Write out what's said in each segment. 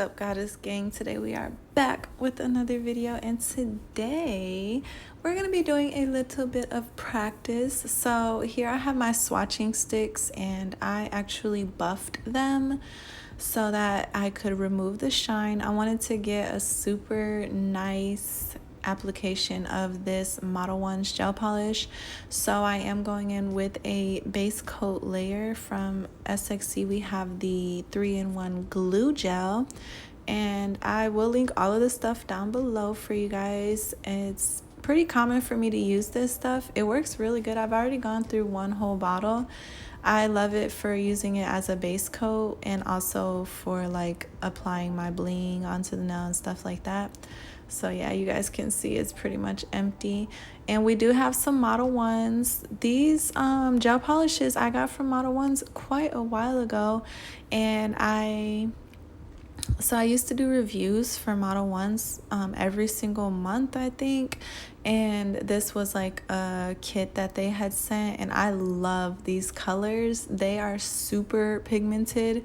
up, goddess gang? Today we are back with another video, and today we're going to be doing a little bit of practice. So here I have my swatching sticks, and I actually buffed them so that I could remove the shine. I wanted to get a super nice application of this Mono 1's gel polish, so I am going in with a base coat layer from SXC. We have the 3-in-1 glue gel, and I will link all of the stuff down below for you guys. It's pretty common for me to use this stuff. It works really good. I've already gone through one whole bottle. I love it for using it as a base coat and also for like applying my bling onto the nail and stuff like that. So yeah, you guys can see it's pretty much empty. And we do have some Mono 1's. These gel polishes I got from Mono 1's quite a while ago, and I used to do reviews for Mono 1's every single month, I think, and this was like a kit that they had sent, and I love these colors. They are super pigmented.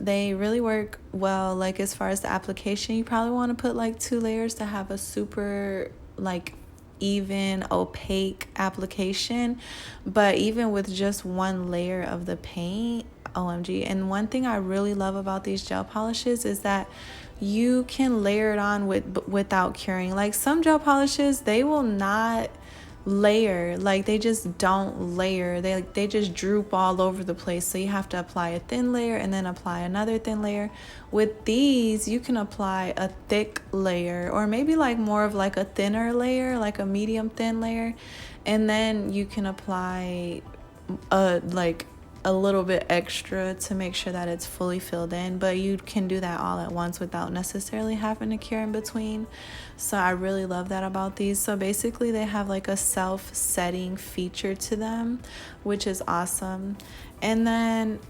They really work well. Like as far as the application, you probably want to put like 2 layers to have a super like even opaque application, but even with just 1 layer of the paint, OMG. And one thing I really love about these gel polishes is that you can layer it on without curing. Like some gel polishes, they will not layer, like they just don't layer. They just droop all over the place, so you have to apply a thin layer and then apply another thin layer. With these, you can apply a thick layer, or maybe like more of like a thinner layer, like a medium thin layer, and then you can apply a little bit extra to make sure that it's fully filled in, but you can do that all at once without necessarily having to cure in between. So I really love that about these. So basically they have like a self-setting feature to them, which is awesome. And then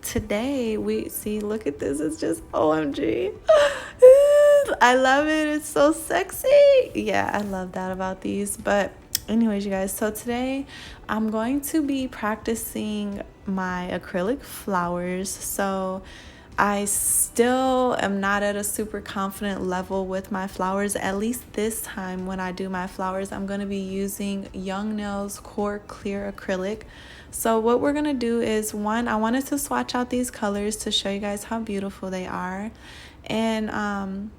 today we see, look at this, it's just OMG. I love it, it's so sexy. Yeah, I love that about these. But anyways, you guys, so today I'm going to be practicing my acrylic flowers. So I still am not at a super confident level with my flowers. At least this time when I do my flowers, I'm going to be using Young Nails Core Clear Acrylic. So what we're going to do is, one, I wanted to swatch out these colors to show you guys how beautiful they are. And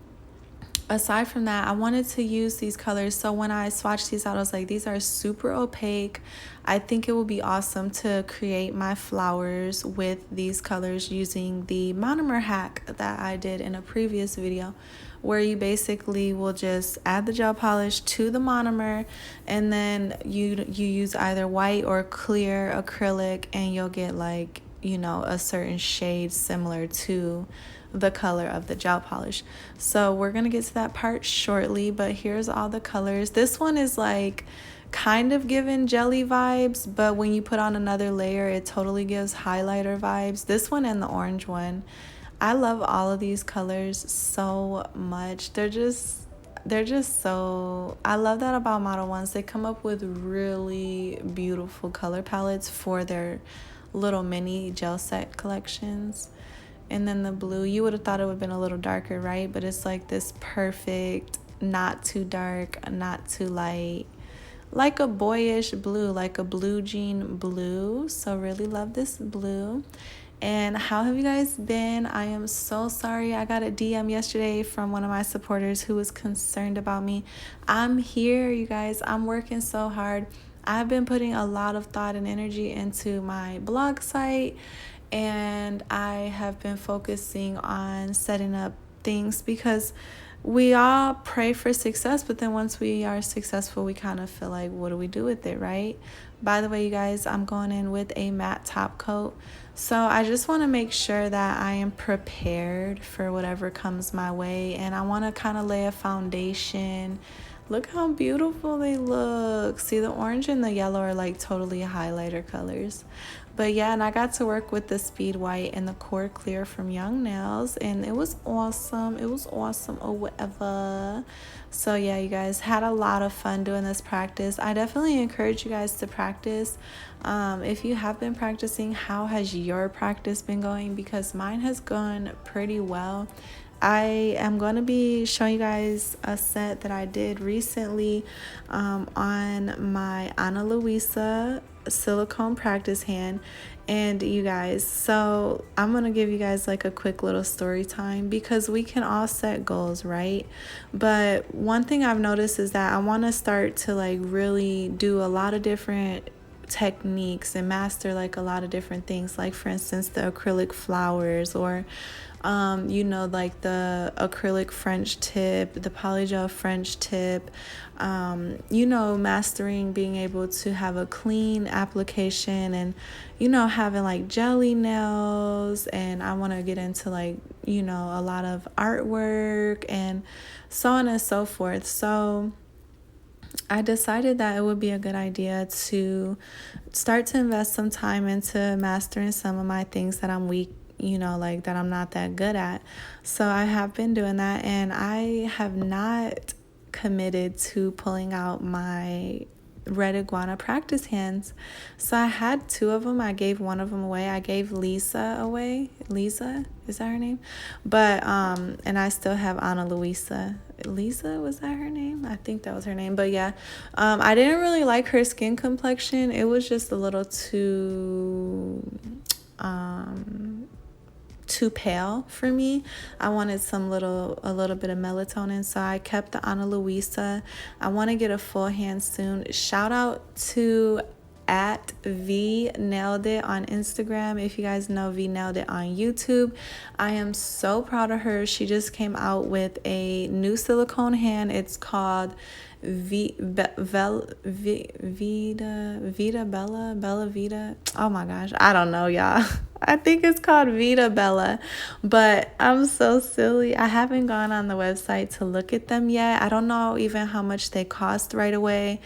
aside from that, I wanted to use these colors. So when I swatched these out, I was like, these are super opaque. I think it will be awesome to create my flowers with these colors using the monomer hack that I did in a previous video, where you basically will just add the gel polish to the monomer, and then you use either white or clear acrylic, and you'll get like, you know, a certain shade similar to the color of the gel polish. So we're gonna get to that part shortly, but here's all the colors. This one is like kind of giving jelly vibes, but when you put on another layer, it totally gives highlighter vibes. This one and the orange one. I love all of these colors so much. They're just so, I love that about Mono 1's. They come up with really beautiful color palettes for their little mini gel set collections. And then the blue, you would have thought it would have been a little darker, right? But it's like this perfect, not too dark, not too light, like a boyish blue, like a blue jean blue. So really love this blue. And how have you guys been? I am so sorry. I got a DM yesterday from one of my supporters who was concerned about me. I'm here, you guys. I'm working so hard. I've been putting a lot of thought and energy into my blog site, and I have been focusing on setting up things, because we all pray for success, but then once we are successful, we kind of feel like, what do we do with it, right? By the way, you guys, I'm going in with a matte top coat. So I just want to make sure that I am prepared for whatever comes my way, and I want to kind of lay a foundation. Look how beautiful they look. See, the orange and the yellow are like totally highlighter colors. But yeah, and I got to work with the Speed White and the Core Clear from Young Nails, and it was awesome. It was awesome, or whatever. So yeah, you guys, had a lot of fun doing this practice. I definitely encourage you guys to practice. If you have been practicing, how has your practice been going? Because mine has gone pretty well. I am going to be showing you guys a set that I did recently on my Ana Luisa silicone practice hand. And you guys, so I'm going to give you guys like a quick little story time, because we can all set goals, right? But one thing I've noticed is that I want to start to like really do a lot of different techniques and master like a lot of different things, like for instance the acrylic flowers, or you know, like the acrylic French tip, the polygel French tip, you know, mastering being able to have a clean application, and you know, having like jelly nails. And I want to get into like, you know, a lot of artwork and so on and so forth. So I decided that it would be a good idea to start to invest some time into mastering some of my things that I'm weak, you know, like that I'm not that good at. So I have been doing that, and I have not committed to pulling out my red iguana practice hands. So I had two of them. I gave one of them away. I gave Lisa away. Lisa, is that her name? But and I still have Ana Luisa. Lisa, was that her name? I think that was her name. But yeah, I didn't really like her skin complexion. It was just a little too pale for me. I wanted a little bit of melatonin, so I kept the Ana Luisa. I want to get a full hand soon. Shout out to at V Nailed It on Instagram. If you guys know V Nailed It on YouTube, I am so proud of her. She just came out with a new silicone hand. It's called Vita Bella Vita. Oh my gosh, I don't know, y'all. I think it's called Vita Bella, but I'm so silly. I haven't gone on the website to look at them yet. I don't know even how much they cost right away,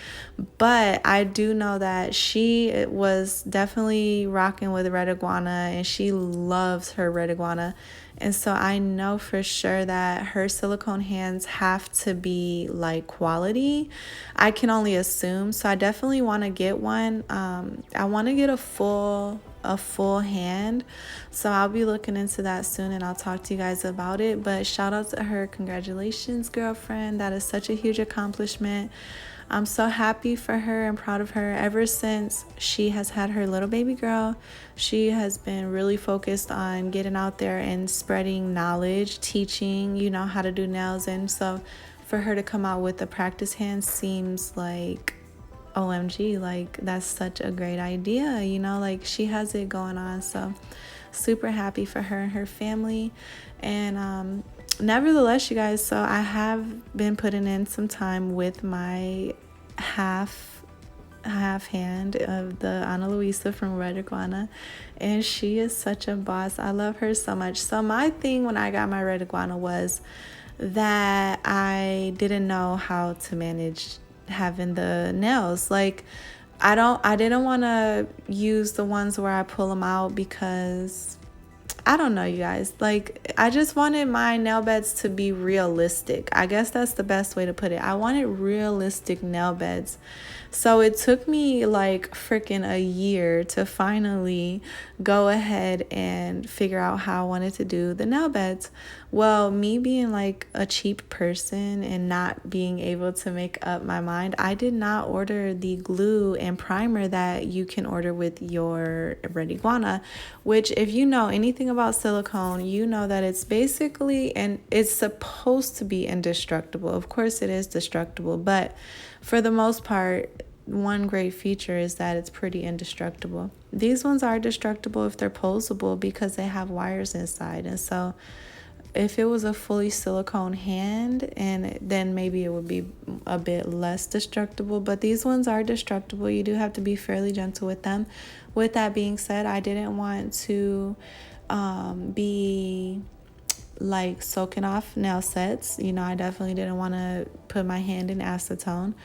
but I do know that she was definitely rocking with Red Iguana, and she loves her Red Iguana. And so I know for sure that her silicone hands have to be like quality. I can only assume. So I definitely want to get one. I want to get a full hand. So I'll be looking into that soon, and I'll talk to you guys about it. But shout out to her. Congratulations, girlfriend. That is such a huge accomplishment. I'm so happy for her and proud of her. Ever since she has had her little baby girl, she has been really focused on getting out there and spreading knowledge, teaching, you know, how to do nails. And so for her to come out with the practice hand seems like, OMG, like that's such a great idea, you know, like she has it going on. So super happy for her and her family. And nevertheless, you guys, so I have been putting in some time with my half hand of the Ana Luisa from Red Iguana, and she is such a boss. I love her so much. So my thing when I got my Red Iguana was that I didn't know how to manage having the nails. Like I didn't want to use the ones where I pull them out, because I don't know, you guys, like I just wanted my nail beds to be realistic. I guess that's the best way to put it. I wanted realistic nail beds. So it took me like freaking a year to finally go ahead and figure out how I wanted to do the nail beds. Well, me being like a cheap person and not being able to make up my mind, I did not order the glue and primer that you can order with your Red Iguana, which if you know anything about silicone, you know that it's basically, and it's supposed to be indestructible. Of course it is destructible, but for the most part, one great feature is that it's pretty indestructible. These ones are destructible if they're posable because they have wires inside. And so if it was a fully silicone hand, and then maybe it would be a bit less destructible, but these ones are destructible. You do have to be fairly gentle with them. With that being said, I didn't want to be like soaking off nail sets. You know, I definitely didn't want to put my hand in acetone.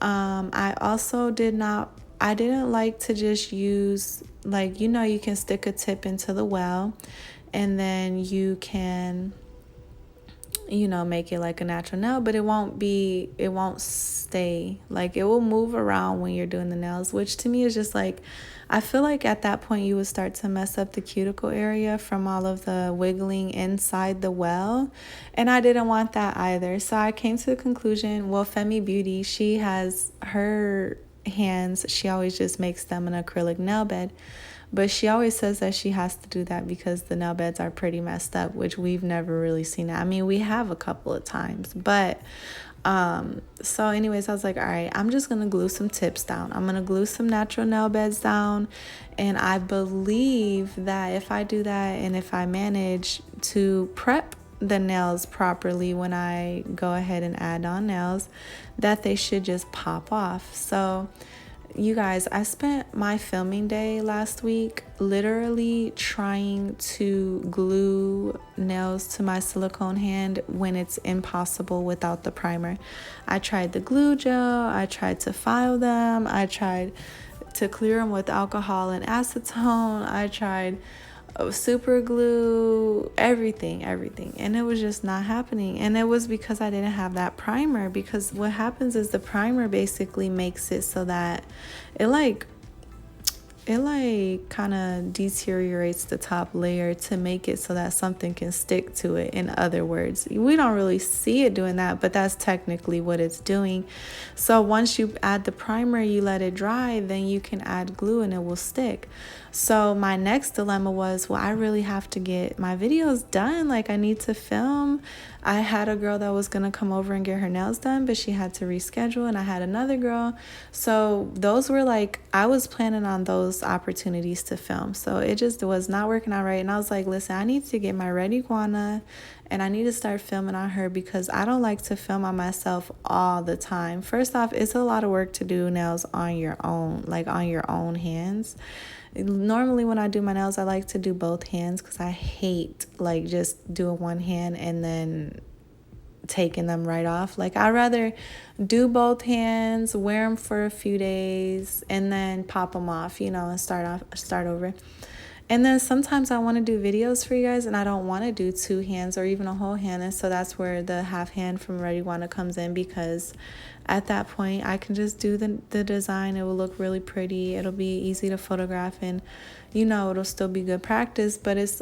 I also I didn't like to just use, like, you know, you can stick a tip into the well, and then you can you know, make it like a natural nail, but it won't stay. Like, it will move around when you're doing the nails, which to me is just like, I feel like at that point you would start to mess up the cuticle area from all of the wiggling inside the well, and I didn't want that either. So I came to the conclusion, well, Femi Beauty, she has her hands, she always just makes them an acrylic nail bed. But she always says that she has to do that because the nail beds are pretty messed up, which we've never really seen it. I mean, we have a couple of times, but so anyways, I was like, all right, I'm just gonna glue some tips down. I'm gonna glue some natural nail beds down, and I believe that if I do that and if I manage to prep the nails properly when I go ahead and add on nails, that they should just pop off. So you guys, I spent my filming day last week literally trying to glue nails to my silicone hand when it's impossible without the primer. I tried the glue gel, I tried to file them, I tried to clear them with alcohol and acetone, I tried super glue, everything, and it was just not happening. And it was because I didn't have that primer, because what happens is the primer basically makes it so that it kind of deteriorates the top layer to make it so that something can stick to it. In other words, we don't really see it doing that, but that's technically what it's doing. So once you add the primer, you let it dry, then you can add glue and it will stick. So my next dilemma was, well, I really have to get my videos done. Like, I need to film. I had a girl that was going to come over and get her nails done, but she had to reschedule, and I had another girl. So those were like, I was planning on those opportunities to film. So it just was not working out right. And I was like, listen, I need to get my red iguana and I need to start filming on her, because I don't like to film on myself all the time. First off, it's a lot of work to do nails on your own, like on your own hands. Normally when I do my nails, I like to do both hands, because I hate like just doing one hand and then taking them right off. Like, I'd rather do both hands, wear them for a few days, and then pop them off, you know, and start over. And then sometimes I want to do videos for you guys, and I don't want to do two hands or even a whole hand. And so that's where the half hand from Red Iguana comes in, because at that point I can just do the design. It will look really pretty. It'll be easy to photograph, and you know, it'll still be good practice, but it's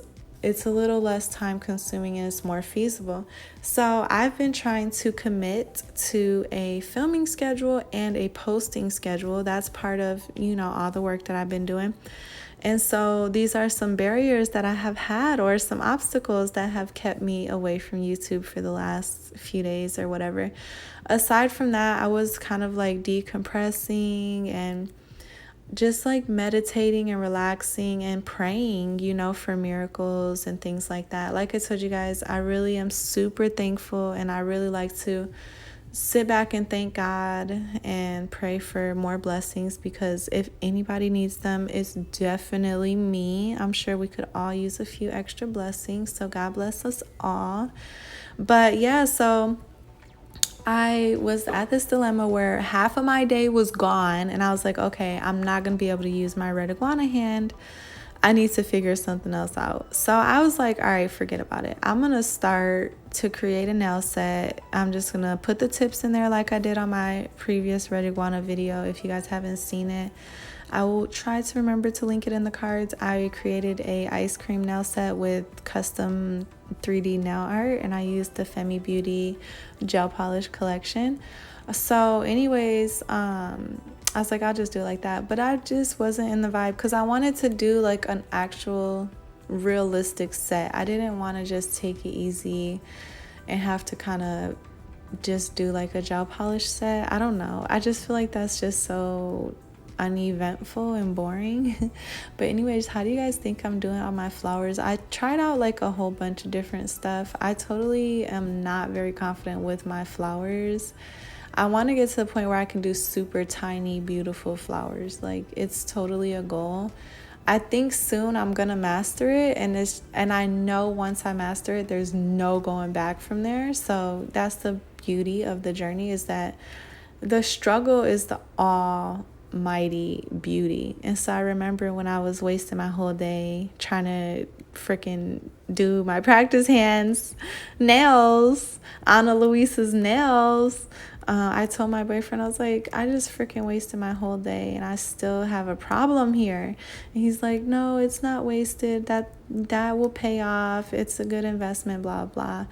a little less time consuming and it's more feasible. So I've been trying to commit to a filming schedule and a posting schedule. That's part of, you know, all the work that I've been doing. And so these are some barriers that I have had, or some obstacles that have kept me away from YouTube for the last few days or whatever. Aside from that, I was kind of like decompressing and just like meditating and relaxing and praying, you know, for miracles and things like that. Like I told you guys, I really am super thankful, and I really like to sit back and thank God and pray for more blessings, because if anybody needs them, it's definitely me. I'm sure we could all use a few extra blessings, so God bless us all. But yeah, so I was at this dilemma where half of my day was gone, and I was like, okay, I'm not gonna be able to use my red iguana hand. I need to figure something else out. So I was like, all right, forget about it. I'm going to start to create a nail set. I'm just going to put the tips in there like I did on my previous Red Iguana video. If you guys haven't seen it, I will try to remember to link it in the cards. I created a ice cream nail set with custom 3D nail art, and I used the Femi Beauty gel polish collection. So anyways, I was like, I'll just do it like that. But I just wasn't in the vibe, because I wanted to do like an actual realistic set. I didn't want to just take it easy and have to kind of just do like a gel polish set. I don't know. I just feel like that's just so uneventful and boring. But anyways, how do you guys think I'm doing on my flowers? I tried out like a whole bunch of different stuff. I totally am not very confident with my flowers. I want to get to the point where I can do super tiny, beautiful flowers. Like, it's totally a goal. I think soon I'm gonna master it, and I know once I master it, there's no going back from there. So that's the beauty of the journey, is that the struggle is the almighty beauty. And so I remember when I was wasting my whole day trying to freaking do my practice hands nails, Ana Luisa's nails. I told my boyfriend, I was like, I just freaking wasted my whole day and I still have a problem here. And he's like, no, it's not wasted. That will pay off. It's a good investment, blah, blah.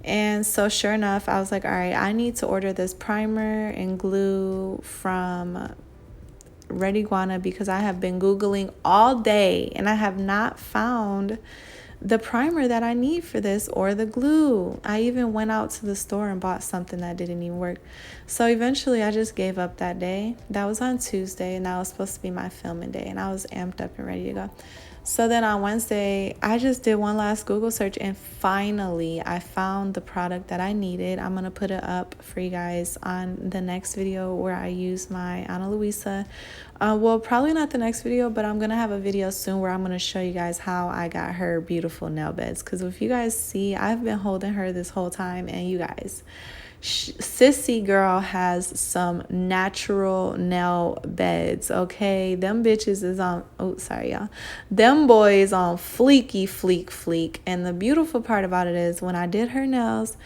And so sure enough, I was like, all right, I need to order this primer and glue from Red Iguana because I have been Googling all day and I have not found the primer that I need for this or the glue. I even went out to the store and bought something that didn't even work. So eventually I just gave up that day. That was on Tuesday and that was supposed to be my filming day and I was amped up and ready to go. So then on Wednesday, I just did one last Google search and finally I found the product that I needed. I'm going to put it up for you guys on the next video where I use my Ana Luisa. Well, probably not the next video, but I'm going to have a video soon where I'm going to show you guys how I got her beautiful nail beds. Because if you guys see, I've been holding her this whole time and you guys, sissy girl has some natural nail beds, okay? Them bitches is on, oh, sorry, y'all. Them boys on fleek. And the beautiful part about it is when I did her nails,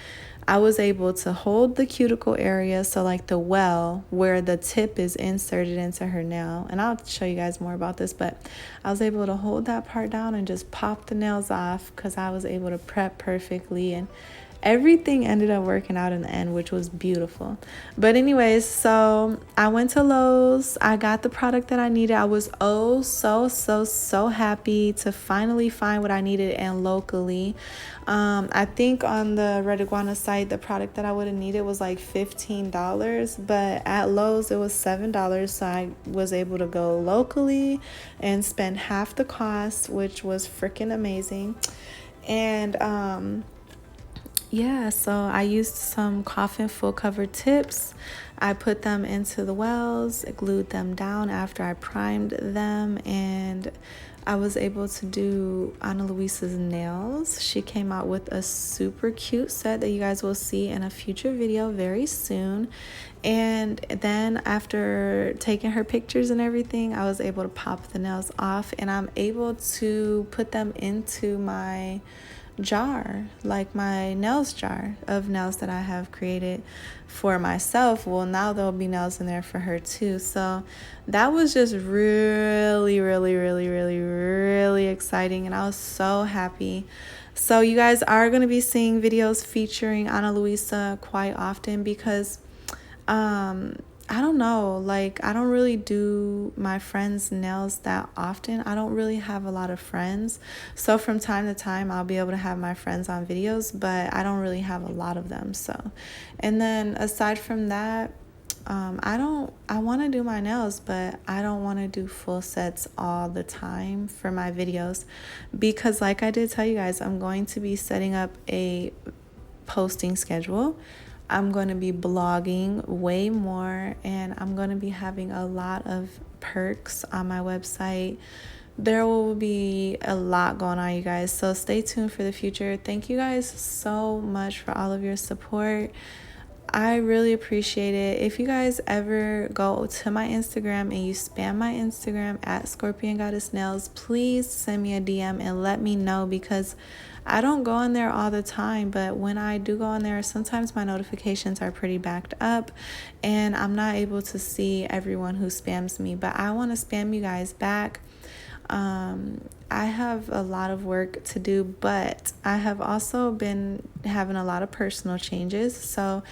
I was able to hold the cuticle area, so like the well where the tip is inserted into her nail. And I'll show you guys more about this, but I was able to hold that part down and just pop the nails off because I was able to prep perfectly. And everything ended up working out in the end, which was beautiful. But anyways, so I went to Lowe's. I got the product that I needed. I was so happy to finally find what I needed and locally. I think on the Red Iguana site, the product that I would have needed was like $15, but at Lowe's it was $7. So I was able to go locally and spend half the cost, which was freaking amazing. And yeah, so I used some coffin full cover tips. I put them into the wells, glued them down after I primed them, and I was able to do Ana Luisa's nails. She came out with a super cute set that you guys will see in a future video very soon. And then after taking her pictures and everything, I was able to pop the nails off and I'm able to put them into my jar, like my nails jar of nails that I have created for myself. Well, now there'll be nails in there for her too. So that was just really exciting and I was so happy. So you guys are going to be seeing videos featuring Ana Luisa quite often because I don't know, like I don't really do my friends' nails that often. I don't really have a lot of friends. So from time to time, I'll be able to have my friends on videos, but I don't really have a lot of them. So, and then aside from that, I want to do my nails, but I don't want to do full sets all the time for my videos because like I did tell you guys, I'm going to be setting up a posting schedule. I'm going to be blogging way more and I'm going to be having a lot of perks on my website. There will be a lot going on, you guys. So stay tuned for the future. Thank you guys so much for all of your support. I really appreciate it. If you guys ever go to my Instagram and you spam my Instagram at Scorpion Goddess Nails, please send me a DM and let me know because I don't go on there all the time, but when I do go on there, sometimes my notifications are pretty backed up and I'm not able to see everyone who spams me, but I want to spam you guys back. I have a lot of work to do, but I have also been having a lot of personal changes. So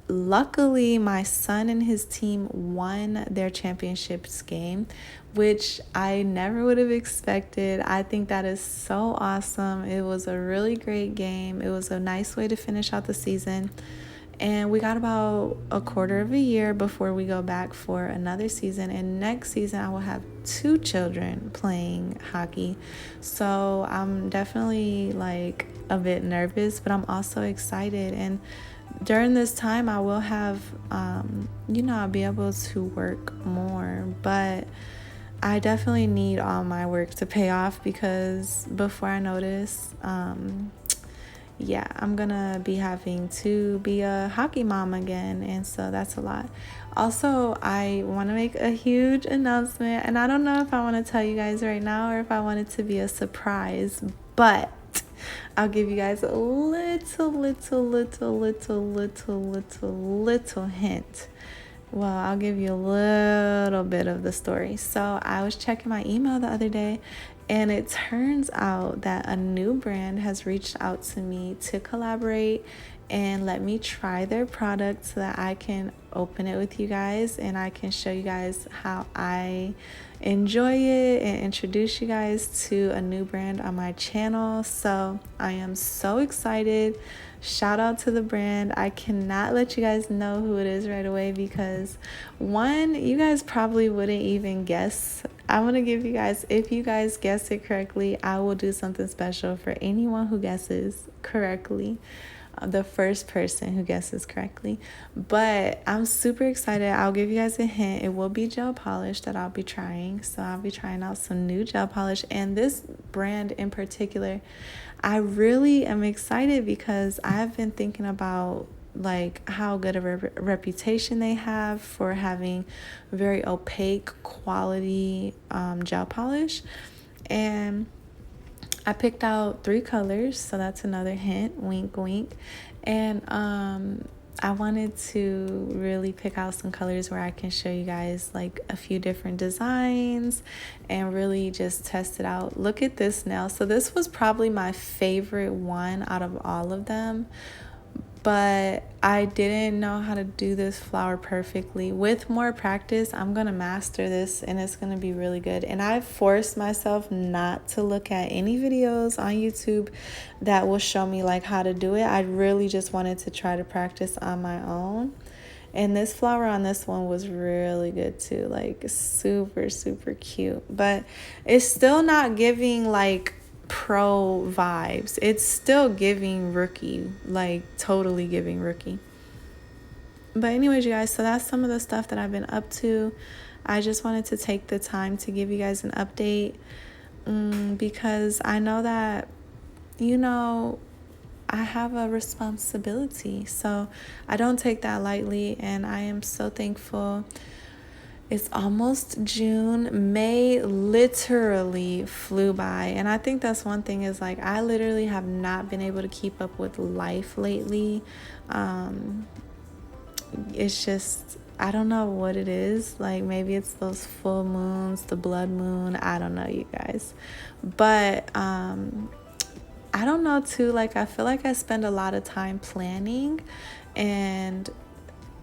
luckily my son and his team won their championships game, which I never would have expected. I think that is so awesome. It was a really great game. It was a nice way to finish out the season. And we got about a quarter of a year before we go back for another season. And next season, I will have 2 children playing hockey. So I'm definitely like a bit nervous, but I'm also excited. And during this time, I will have, I'll be able to work more. But I definitely need all my work to pay off because before I notice, I'm gonna be having to be a hockey mom again, and so that's a lot. Also, I want to make a huge announcement, and I don't know if I want to tell you guys right now or if I want it to be a surprise, But I'll give you guys a little hint. Well, I'll give you a little bit of the story. So I was checking my email the other day, and it turns out that a new brand has reached out to me to collaborate and let me try their product so that I can open it with you guys and I can show you guys how I enjoy it and introduce you guys to a new brand on my channel. So I am so excited. Shout out to the brand. I cannot let you guys know who it is right away because one, you guys probably wouldn't even guess. I'm going to give you guys, if you guys guess it correctly, I will do something special for anyone who guesses correctly. The first person who guesses correctly. But I'm super excited. I'll give you guys a hint. It will be gel polish that I'll be trying. So I'll be trying out some new gel polish. And this brand in particular, I really am excited because I've been thinking about like how good of a reputation they have for having very opaque quality gel polish. And I picked out 3 colors, so that's another hint, wink, wink. And I wanted to really pick out some colors where I can show you guys like a few different designs and really just test it out. Look at this nail. So this was probably my favorite one out of all of them. But I didn't know how to do this flower perfectly. With more practice, I'm going to master this and it's going to be really good. And I forced myself not to look at any videos on YouTube that will show me like how to do it. I really just wanted to try to practice on my own. And this flower on this one was really good too. Like super, super cute. But it's still not giving like pro vibes. It's still giving rookie, like totally giving rookie. But anyways, you guys, so that's some of the stuff that I've been up to. I just wanted to take the time to give you guys an update because I know that, you know, I have a responsibility. So I don't take that lightly, and I am so thankful. It's almost June. May literally flew by. And I think that's one thing is like I literally have not been able to keep up with life lately. It's just, I don't know what it is. Like maybe it's those full moons, the blood moon. I don't know, you guys. But I don't know too. Like I feel like I spend a lot of time planning, and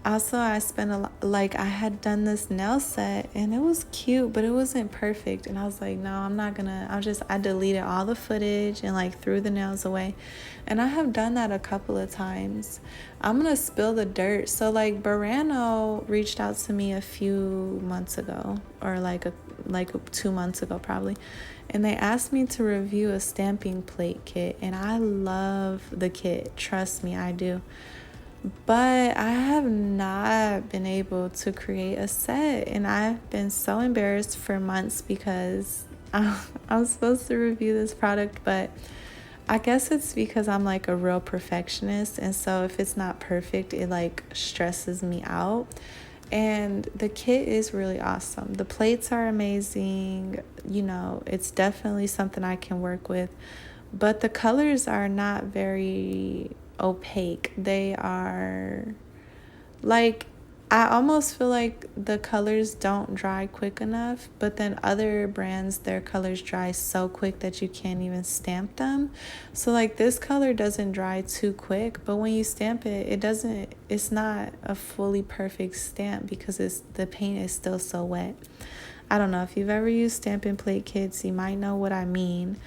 also I spent a lot, like I had done this nail set and it was cute, but it wasn't perfect. And I was like, no, I'm not gonna, I deleted all the footage and like threw the nails away. And I have done that a couple of times. I'm gonna spill the dirt. So like Burano reached out to me a few months ago, or like 2 months ago probably. And they asked me to review a stamping plate kit. And I love the kit, trust me, I do. But I have not been able to create a set, and I've been so embarrassed for months because I'm supposed to review this product, but I guess it's because I'm like a real perfectionist, and so if it's not perfect, it like stresses me out. And the kit is really awesome. The plates are amazing. You know, it's definitely something I can work with, but the colors are not very opaque. They are like, I almost feel like the colors don't dry quick enough, but then other brands, their colors dry so quick that you can't even stamp them. So like this color doesn't dry too quick, but when you stamp it, it's not a fully perfect stamp because the paint is still so wet. I don't know if you've ever used stamping plate kits, you might know what I mean.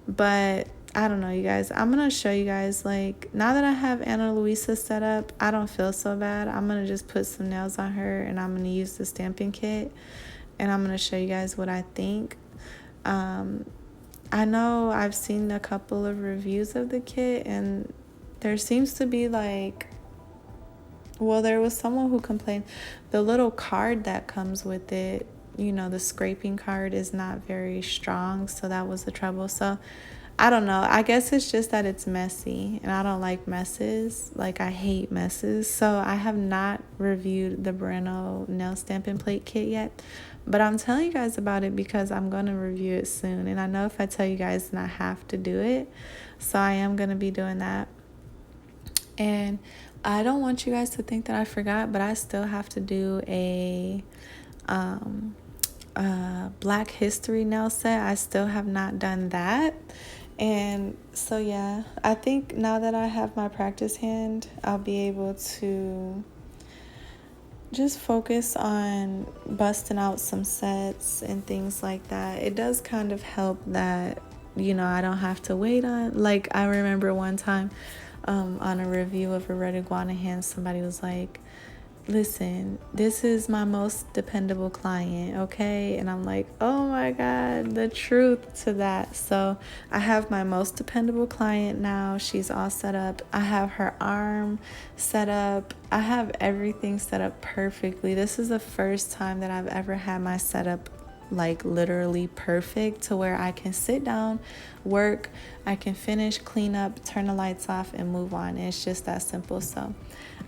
But I don't know, you guys. I'm going to show you guys, like, now that I have Ana Luisa set up, I don't feel so bad. I'm going to just put some nails on her, and I'm going to use the stamping kit, and I'm going to show you guys what I think. I know I've seen a couple of reviews of the kit, and there seems to be, like, well, there was someone who complained the little card that comes with it, you know, the scraping card is not very strong, so that was the trouble. So I don't know. I guess it's just that it's messy and I don't like messes. Like, I hate messes. So I have not reviewed the Breno nail stamping plate kit yet. But I'm telling you guys about it because I'm going to review it soon. And I know if I tell you guys, then I have to do it. So I am going to be doing that. And I don't want you guys to think that I forgot, but I still have to do a Black History nail set. I still have not done that. And so, yeah, I think now that I have my practice hand, I'll be able to just focus on busting out some sets and things like that. It does kind of help that, you know, I don't have to wait on, like, I remember one time on a review of a red iguana hand, somebody was like, listen, this is my most dependable client, okay? And I'm like, oh my God, the truth to that. So I have my most dependable client now. She's all set up. I have her arm set up. I have everything set up perfectly. This is the first time that I've ever had my setup like literally perfect to where I can sit down, work, I can finish, clean up, turn the lights off, and move on. It's just that simple. So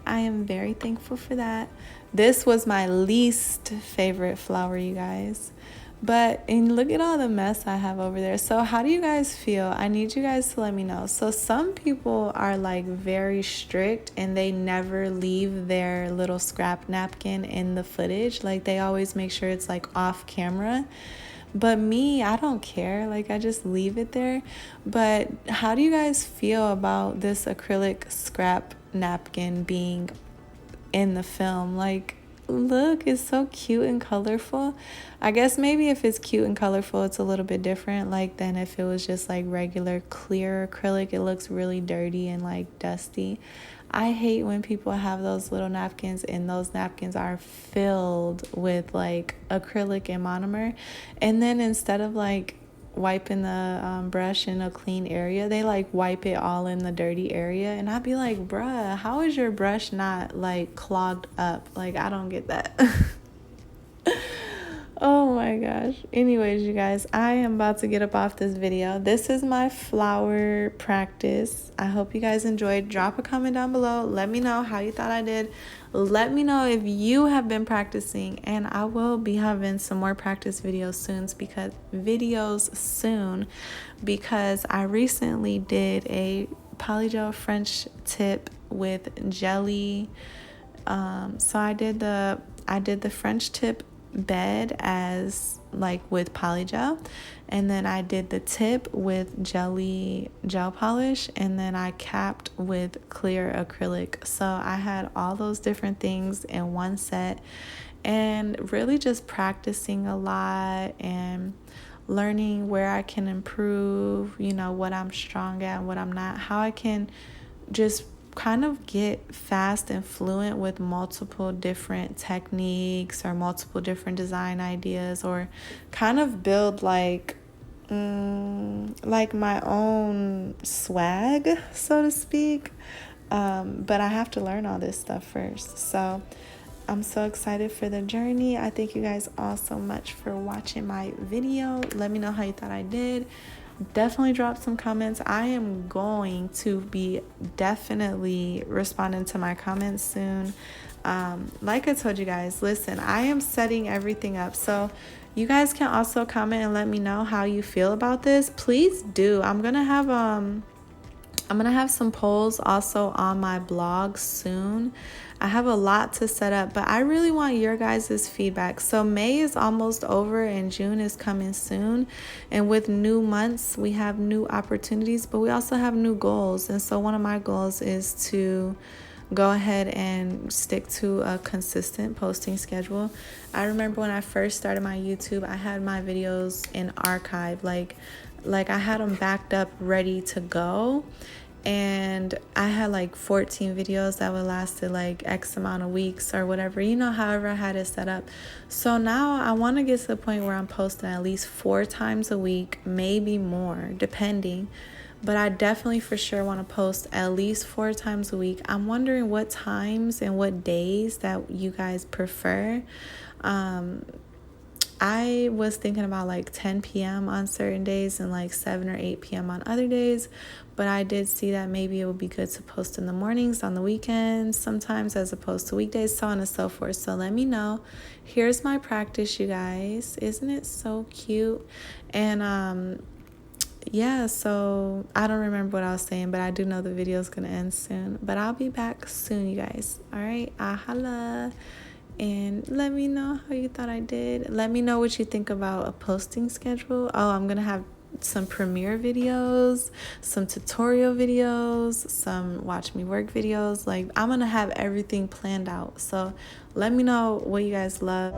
I am very thankful for that. This was my least favorite flower, you guys. And look at all the mess I have over there. So how do you guys feel? I need you guys to let me know. So some people are like very strict and they never leave their little scrap napkin in the footage. Like, they always make sure it's like off camera. But me, I don't care. Like, I just leave it there. But how do you guys feel about this acrylic scrap napkin being in the film? Like, look, it's so cute and colorful. I guess maybe if it's cute and colorful, it's a little bit different, like, than if it was just like regular clear acrylic. It looks really dirty and like dusty. I hate when people have those little napkins and those napkins are filled with like acrylic and monomer, and then instead of like wiping the brush in a clean area, they like wipe it all in the dirty area. And I'd be like, bruh, how is your brush not like clogged up? Like, I don't get that. Oh my gosh. Anyways, you guys, I am about to get up off this video. This is my flower practice. I hope you guys enjoyed. Drop a comment down below. Let me know how you thought I did. Let me know if you have been practicing, and I will be having some more practice videos soon because I recently did a polygel French tip with jelly. So I did the French tip bed as like with polygel, and then I did the tip with jelly gel polish, and then I capped with clear acrylic. So I had all those different things in one set, and really just practicing a lot and learning where I can improve, you know, what I'm strong at and what I'm not, how I can just kind of get fast and fluent with multiple different techniques or multiple different design ideas, or kind of build like my own swag, so to speak. But I have to learn all this stuff first. So I'm so excited for the journey. I thank you guys all so much for watching my video. Let me know how you thought I did. Definitely drop some comments. I am going to be definitely responding to my comments soon. Like I told you guys, listen, I am setting everything up, so you guys can also comment and let me know how you feel about this. Please do. I'm gonna have some polls also on my blog soon. I have a lot to set up, but I really want your guys' feedback. So May is almost over and June is coming soon. And with new months, we have new opportunities, but we also have new goals. And so one of my goals is to go ahead and stick to a consistent posting schedule. I remember when I first started my YouTube, I had my videos in archive, like I had them backed up, ready to go. And I had like 14 videos that would lasted like X amount of weeks or whatever, you know, however I had it set up. So now I want to get to the point where I'm posting at least 4 times a week, maybe more, depending. But I definitely for sure want to post at least 4 times a week. I'm wondering what times and what days that you guys prefer. I was thinking about like 10 p.m. on certain days and like 7 or 8 p.m. on other days, but I did see that maybe it would be good to post in the mornings, on the weekends sometimes, as opposed to weekdays, so on and so forth. So let me know. Here's my practice, you guys. Isn't it so cute? And yeah, so I don't remember what I was saying, but I do know the video is gonna end soon. But I'll be back soon, you guys. All right, ahala. And let me know how you thought I did. Let me know what you think about a posting schedule. Oh, I'm gonna have some premiere videos, some tutorial videos, some watch me work videos. Like, I'm gonna have everything planned out. So let me know what you guys love.